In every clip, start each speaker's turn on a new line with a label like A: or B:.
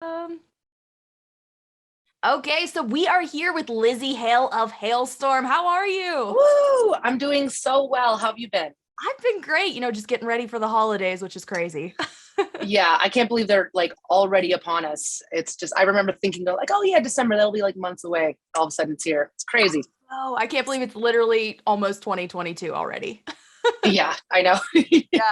A: Um, okay, so we are here with Lzzy Hale of Halestorm. How are you?
B: Woo! I'm doing so well. How have you been?
A: I've been great, just getting ready for the holidays, which is crazy.
B: Yeah, I can't believe they're like already upon us. It's just I remember thinking though, like, oh yeah, December, that'll be like months away. All of a sudden it's here. It's crazy.
A: Oh, I can't believe it's literally almost 2022 already.
B: Yeah, I know.
A: Yeah.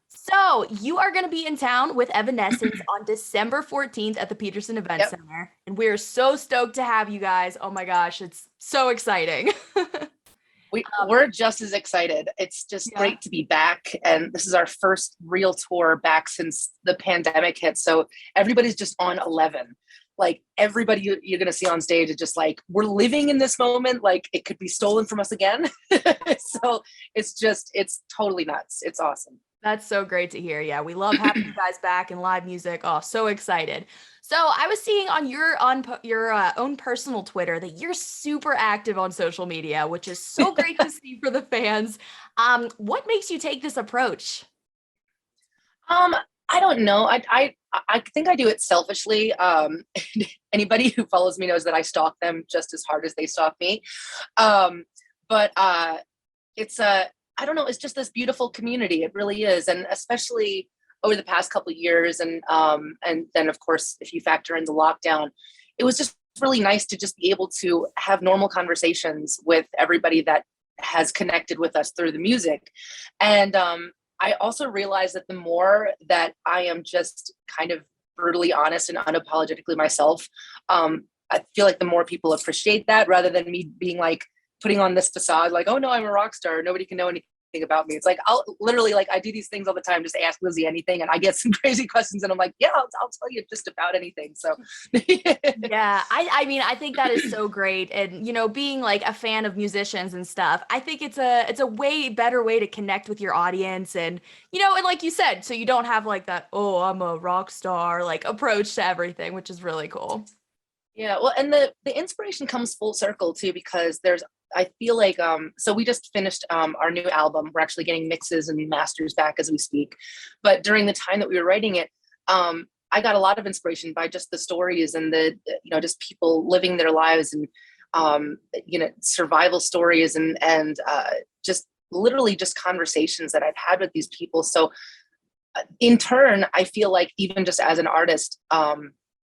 A: So you are going to be in town with Evanescence on December 14th at the Peterson Event
B: Yep.
A: Center. And we're so stoked to have you guys. Oh my gosh, it's so exciting.
B: We're just as excited. It's just
A: Yeah.
B: great to be back. And this is our first real tour back since the pandemic hit. So everybody's just on 11. Like everybody you're going to see on stage is just like, we're living in this moment. Like it could be stolen from us again. So it's totally nuts. It's awesome.
A: That's so great to hear. Yeah, we love having you guys back in live music. Oh, so excited. So I was seeing on your own personal Twitter that you're super active on social media, which is so great to see for the fans. What makes you take this approach?
B: Um, I don't know. I think I do it selfishly. Anybody who follows me knows that I stalk them just as hard as they stalk me. Um, but it's a I don't know. It's just this beautiful community. It really is, and especially over the past couple of years, and then of course if you factor in the lockdown, it was just really nice to just be able to have normal conversations with everybody that has connected with us through the music, and I also realized that the more that I am just kind of brutally honest and unapologetically myself, I feel like the more people appreciate that rather than me being like putting on this facade, like, oh no, I'm a rock star. Nobody can know anything about me. It's like, I'll literally, like, I do these things all the time. Just ask Lzzy anything. And I get some crazy questions and I'm like, yeah, I'll tell you just about anything. So
A: Yeah, I mean, I think that is so great. And being like a fan of musicians and stuff, I think it's a way better way to connect with your audience and and like you said, so you don't have like that, oh, I'm a rock star like approach to everything, which is really cool.
B: yeah, well, and the inspiration comes full circle too, because I feel like so we just finished our new album. We're actually getting mixes and masters back as we speak. But during the time that we were writing it, I got a lot of inspiration by just the stories and the just people living their lives and survival stories and just literally just conversations that I've had with these people. So in turn, I feel like even just as an artist,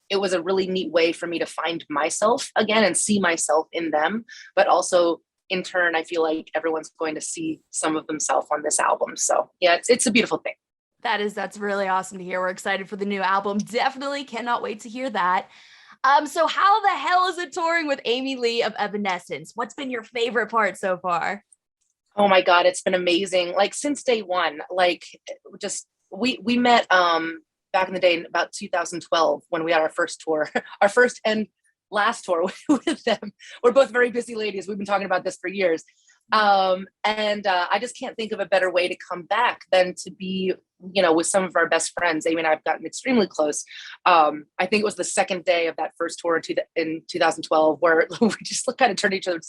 B: it was a really neat way for me to find myself again and see myself in them. But also, in turn, I feel like everyone's going to see some of themselves on this album. So yeah, it's a beautiful thing.
A: That's really awesome to hear. We're excited for the new album. Definitely cannot wait to hear that. So how the hell is it touring with Amy Lee of Evanescence? What's been your favorite part so far?
B: Oh my God, it's been amazing. Like since day one, like just we met back in the day in about 2012 when we had our first tour, our first and last tour with them. We're both very busy ladies. We've been talking about this for years. And I just can't think of a better way to come back than to be, with some of our best friends. Amy and I have gotten extremely close. I think it was the second day of that first tour in 2012 where we just kind of turned to each other.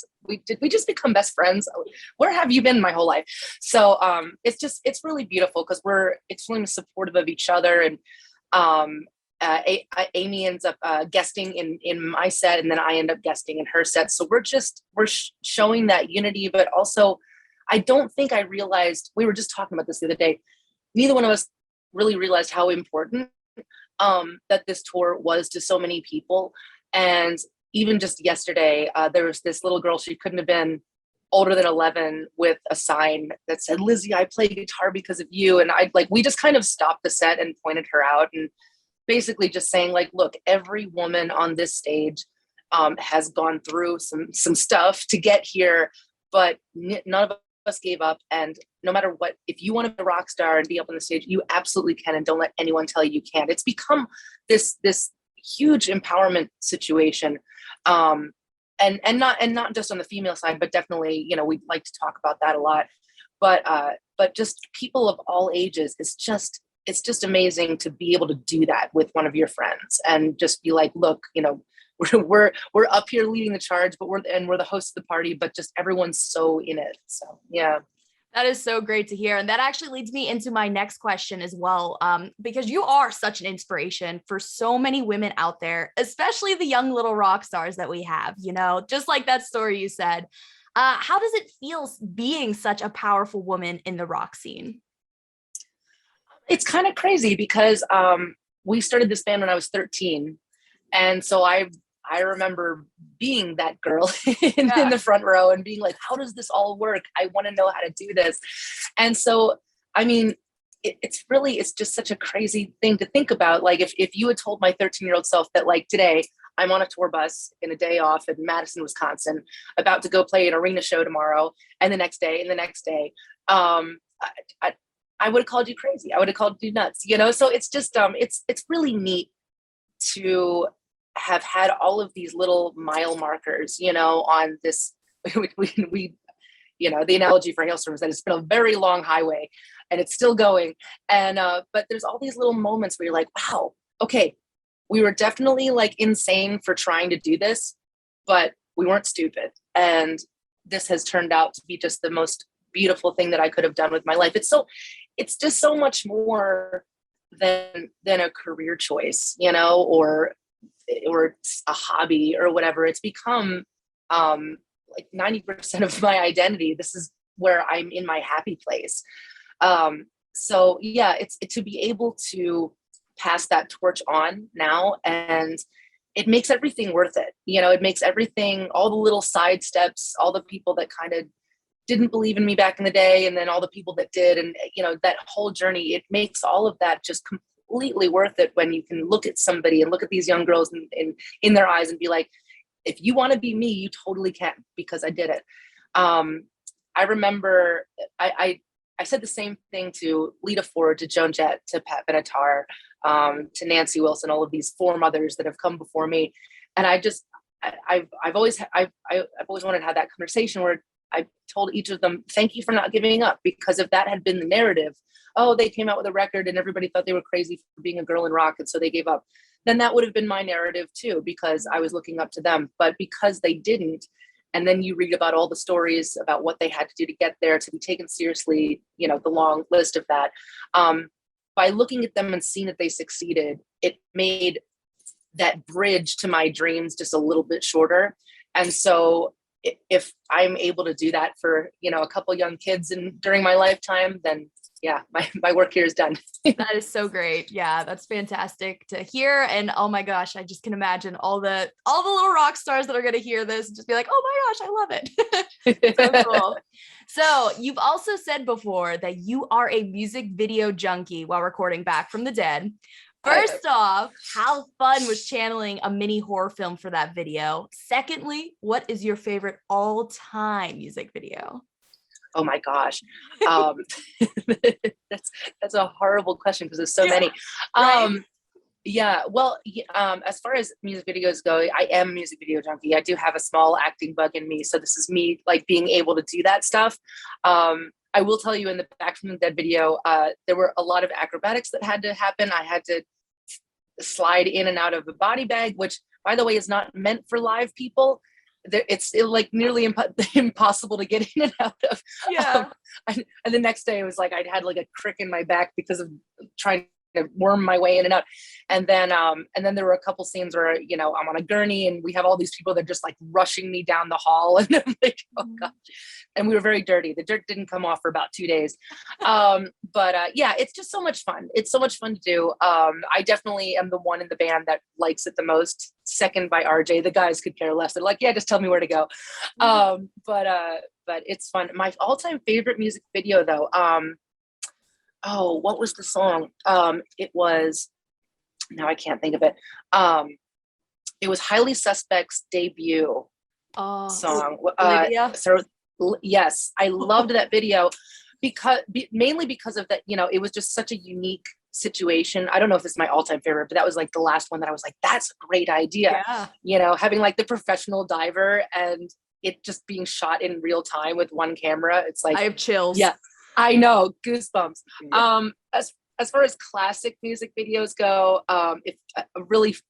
B: Did we just become best friends? Where have you been my whole life? So it's really beautiful because we're extremely supportive of each other. And um, Amy ends up guesting in my set, and then I end up guesting in her set. So we're showing that unity, but also I don't think I realized, we were just talking about this the other day. Neither one of us really realized how important that this tour was to so many people. And even just yesterday, there was this little girl. She couldn't have been older than 11 with a sign that said, Lzzy, I play guitar because of you. And we just kind of stopped the set and pointed her out and basically just saying, like, look, every woman on this stage has gone through some stuff to get here, but none of us gave up. And no matter what, if you want to be a rock star and be up on the stage, you absolutely can, and don't let anyone tell you can't. It's become this huge empowerment situation. And not just on the female side, but definitely, we like to talk about that a lot. But just people of all ages, it's just amazing to be able to do that with one of your friends and just be like, look, we're up here leading the charge, but we're the host of the party, but just everyone's so in it. So yeah.
A: That is so great to hear. And that actually leads me into my next question as well, because you are such an inspiration for so many women out there, especially the young little rock stars that we have, just like that story you said. How does it feel being such a powerful woman in the rock scene?
B: It's kind of crazy because we started this band when I was 13. And so I remember being that girl in
A: Yeah.
B: the front row and being like, how does this all work? I want to know how to do this. And so, I mean, it's just such a crazy thing to think about. Like if you had told my 13-year-old self that like today I'm on a tour bus in a day off in Madison, Wisconsin, about to go play an arena show tomorrow, and the next day and the next day, I, I would have called you crazy. I would have called you nuts, So it's just, it's really neat to have had all of these little mile markers, on this. We the analogy for Halestorm is that it's been a very long highway and it's still going. And but there's all these little moments where you're like, wow, okay, we were definitely like insane for trying to do this, but we weren't stupid. And this has turned out to be just the most beautiful thing that I could have done with my life. It's just so much more than a career choice, or a hobby or whatever. It's become like 90% of my identity. This is where I'm in my happy place. So yeah, it's to be able to pass that torch on now, and it makes everything worth it. It makes everything, all the little side steps, all the people that kind of didn't believe in me back in the day, and then all the people that did, and that whole journey, it makes all of that just completely worth it when you can look at somebody and look at these young girls in their eyes and be like, if you want to be me, you totally can, because I did it. I remember I said the same thing to Lita Ford, to Joan Jett, to Pat Benatar, to Nancy Wilson, all of these foremothers that have come before me, and I've always wanted to have that conversation where I told each of them, thank you for not giving up, because if that had been the narrative, oh, they came out with a record and everybody thought they were crazy for being a girl in rock, and so they gave up, then that would have been my narrative too, because I was looking up to them. But because they didn't, and then you read about all the stories about what they had to do to get there, to be taken seriously, the long list of that. By looking at them and seeing that they succeeded, it made that bridge to my dreams just a little bit shorter. And so if I'm able to do that for, a couple young kids and during my lifetime, then yeah, my work here is done.
A: That is so great. Yeah, that's fantastic to hear. And oh my gosh, I just can imagine all the little rock stars that are going to hear this and just be like, oh my gosh, I love it. So cool. So you've also said before that you are a music video junkie while recording Back from the Dead. First off, how fun was channeling a mini horror film for that video? Secondly, what is your favorite all-time music video?
B: Oh my gosh. That's a horrible question because there's so many.
A: Right?
B: Yeah, well, as far as music videos go, I am a music video junkie. I do have a small acting bug in me, so this is me like being able to do that stuff. I will tell you, in the Back from the Dead video, there were a lot of acrobatics that had to happen. I had to slide in and out of a body bag, which, by the way, is not meant for live people. It's like nearly impossible to get in and out of.
A: Yeah.
B: And the next day, it was like I'd had like a crick in my back because of trying to worm my way in and out. And then there were a couple scenes where I'm on a gurney and we have all these people that are just like rushing me down the hall, and I'm like, oh gosh. And we were very dirty. The dirt didn't come off for about 2 days. But yeah, it's just so much fun. It's so much fun to do. I definitely am the one in the band that likes it the most, second by RJ. The guys could care less. They're like, yeah, just tell me where to go. But it's fun. My all-time favorite music video though, oh, what was the song? It was, now I can't think of it. It was Highly Suspect's debut song.
A: Olivia?
B: Yes, I loved that video mainly because of that, it was just such a unique situation. I don't know if it's my all-time favorite, but that was like the last one that I was like, that's a great idea.
A: Yeah.
B: Having like the professional diver and it just being shot in real time with one camera. It's like,
A: I have chills.
B: Yeah, I know, goosebumps.
A: Yeah.
B: As far as classic music videos go, if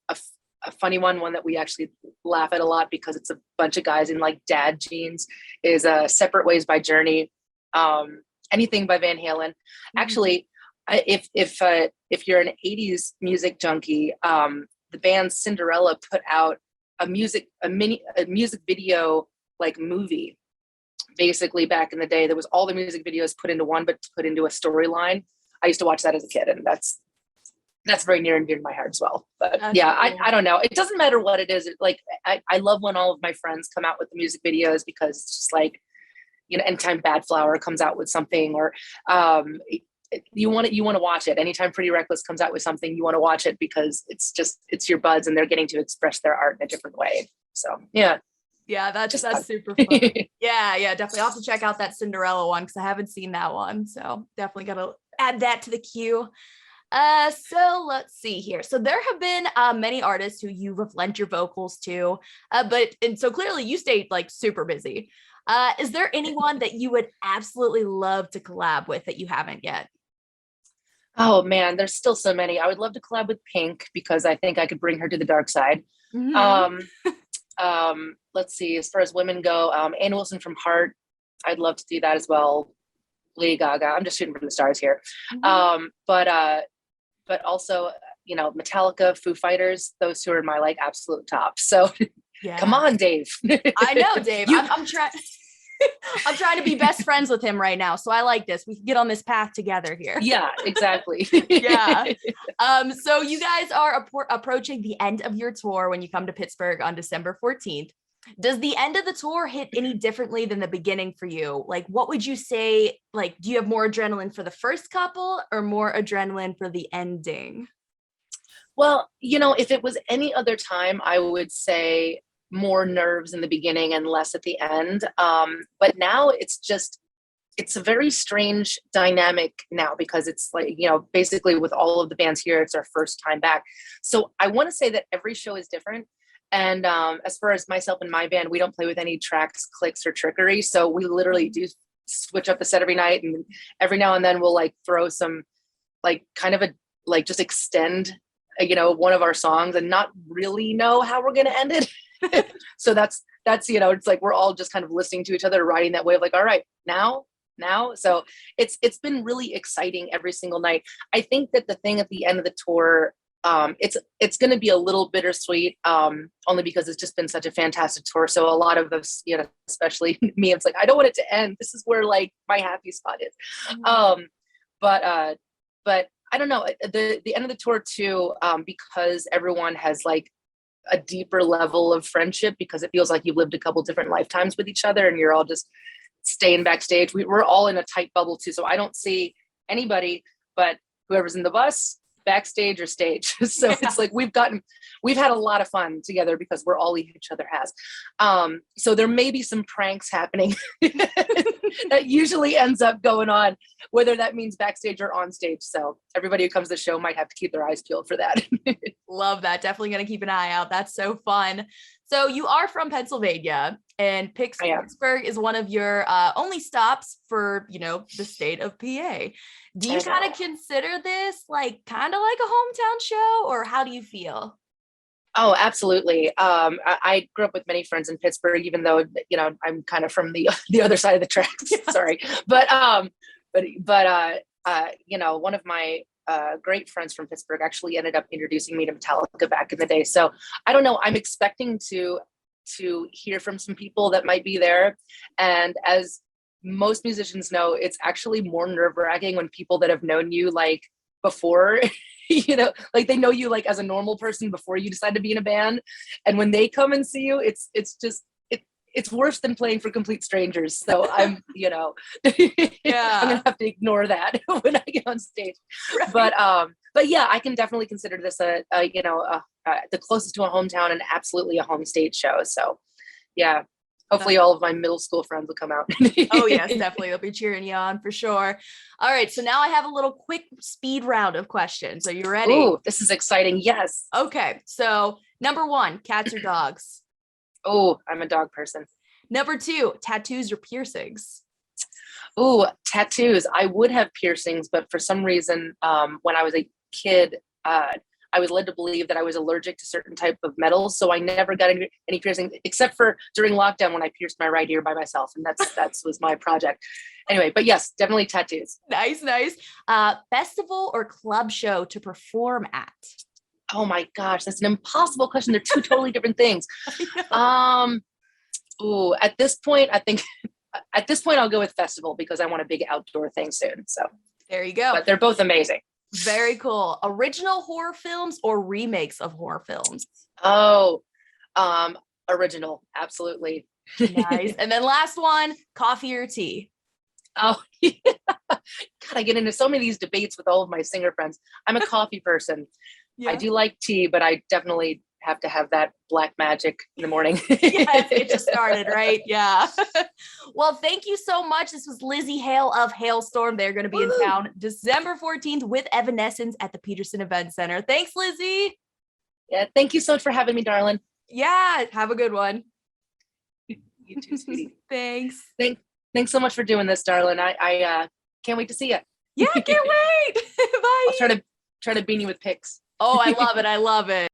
B: a funny one that we actually laugh at a lot because it's a bunch of guys in like dad jeans is Separate Ways by Journey. anything by Van Halen. Actually, if you're an 80s music junkie, the band Cinderella put out a music video like movie, basically back in the day. There was all the music videos put into one, but put into a storyline. I used to watch that as a kid, and that's very near and dear to my heart as well. But
A: That's
B: yeah,
A: cool.
B: I don't know. It doesn't matter what it is. Like I love when all of my friends come out with the music videos, because it's just like, you know, anytime Bad Flower comes out with something, or you want to watch it. Anytime Pretty Reckless comes out with something, you want to watch it, because it's your buds and they're getting to express their art in a different way. So yeah.
A: Yeah, that's
B: fun.
A: super fun. Yeah, definitely. I'll have to check out that Cinderella one, because I haven't seen that one. So definitely gotta add that to the queue. So let's see here. So there have been many artists who you have lent your vocals to, and so clearly you stayed like super busy. Is there anyone that you would absolutely love to collab with that you haven't yet?
B: Oh man, there's still so many. I would love to collab with Pink, because I think I could bring her to the dark side.
A: Mm-hmm.
B: Let's see, as far as women go, Ann Wilson from Heart, I'd love to do that as well. Lady Gaga, I'm just shooting for the stars here.
A: Mm-hmm.
B: But also, you know, Metallica, Foo Fighters, those two are my like absolute top. So
A: Yeah.
B: come on, Dave.
A: I know, Dave. I'm trying. I'm trying to be best friends with him right now, so I like this. We can get on this path together here.
B: Yeah, exactly.
A: Yeah. So you guys are approaching the end of your tour when you come to Pittsburgh on December 14th. Does the end of the tour hit any differently than the beginning for you? Like, what would you say? Like, do you have more adrenaline for the first couple or more adrenaline for the ending?
B: Well, you know, if it was any other time, I would say more nerves in the beginning and less at the end. But now it's a very strange dynamic now, because it's like, you know, basically with all of the bands here, it's our first time back. So I want to say that every show is different. And as far as myself and my band, we don't play with any tracks, clicks, or trickery. So we literally do switch up the set every night. And every now and then we'll like throw some like kind of a like just extend, you know, one of our songs and not really know how we're going to end it. So that's, you know, it's like we're all just kind of listening to each other, riding that wave, like, all right, now. So it's been really exciting every single night. I think that the thing at the end of the tour, it's going to be a little bittersweet, only because it's just been such a fantastic tour. So a lot of us, you know, especially me, it's like, I don't want it to end. This is where like my happy spot is. But I don't know, the end of the tour too, because everyone has like a deeper level of friendship, because it feels like you've lived a couple different lifetimes with each other and you're all just staying backstage. We're all in a tight bubble too. So I don't see anybody but whoever's in the bus, backstage, or stage. So yeah. It's like we've had a lot of fun together because we're all each other has. So there may be some pranks happening that usually ends up going on, whether that means backstage or on stage. So everybody who comes to the show might have to keep their eyes peeled for that.
A: Love that. Definitely going to keep an eye out. That's so fun. So you are from Pennsylvania, and Pittsburgh is one of your only stops for, you know, the state of PA. Do you kind of consider this like kind of like a hometown show, or how do you feel?
B: Oh, absolutely. I grew up with many friends in Pittsburgh, even though, you know, I'm kind of from the other side of the tracks. Sorry. But you know, one of my great friends from Pittsburgh actually ended up introducing me to Metallica back in the day. So I don't know, I'm expecting to hear from some people that might be there. And as most musicians know, it's actually more nerve-wracking when people that have known you like before, you know, like they know you like as a normal person before you decide to be in a band. And when they come and see you, it's worse than playing for complete strangers. So I'm, you know, yeah. I'm gonna have to ignore that when I get on stage. Right. But yeah, I can definitely consider this the closest to a hometown and absolutely a home stage show. So yeah, hopefully all of my middle school friends will come out.
A: Oh yes, definitely. They'll be cheering you on for sure. All right, so now I have a little quick speed round of questions. Are you ready?
B: Ooh, this is exciting. Yes.
A: Okay, so number 1, cats or dogs?
B: Oh, I'm a dog person.
A: Number 2, tattoos or piercings?
B: Ooh, tattoos. I would have piercings, but for some reason, when I was a kid, I was led to believe that I was allergic to certain type of metals. So I never got any piercing except for during lockdown when I pierced my right ear by myself. And that was my project. Anyway, but yes, definitely tattoos.
A: Nice, nice. Festival or club show to perform at?
B: Oh my gosh, that's an impossible question. They're two totally different things. Ooh, at this point, I think I'll go with festival because I want a big outdoor thing soon. So
A: there you go.
B: But they're both amazing.
A: Very cool. Original horror films or remakes of horror films?
B: Oh, original, absolutely.
A: Nice. And then last one, coffee or tea?
B: Oh, yeah. God, I get into so many of these debates with all of my singer friends. I'm a coffee person.
A: Yeah.
B: I do like tea, but I definitely have to have that black magic in the morning.
A: Yes, it just started, right? Yeah. Well, thank you so much. This was Lzzy Hale of Halestorm. They're going to be in town December 14th with Evanescence at the Peterson Event Center. Thanks, Lzzy.
B: Yeah, thank you so much for having me, darling.
A: Yeah, have a good one.
B: You too, sweetie.
A: Thanks.
B: Thanks so much for doing this, darling. I can't wait to see you.
A: Yeah, I can't wait. Bye.
B: I'll try to bean you with pics.
A: Oh, I love it. I love it.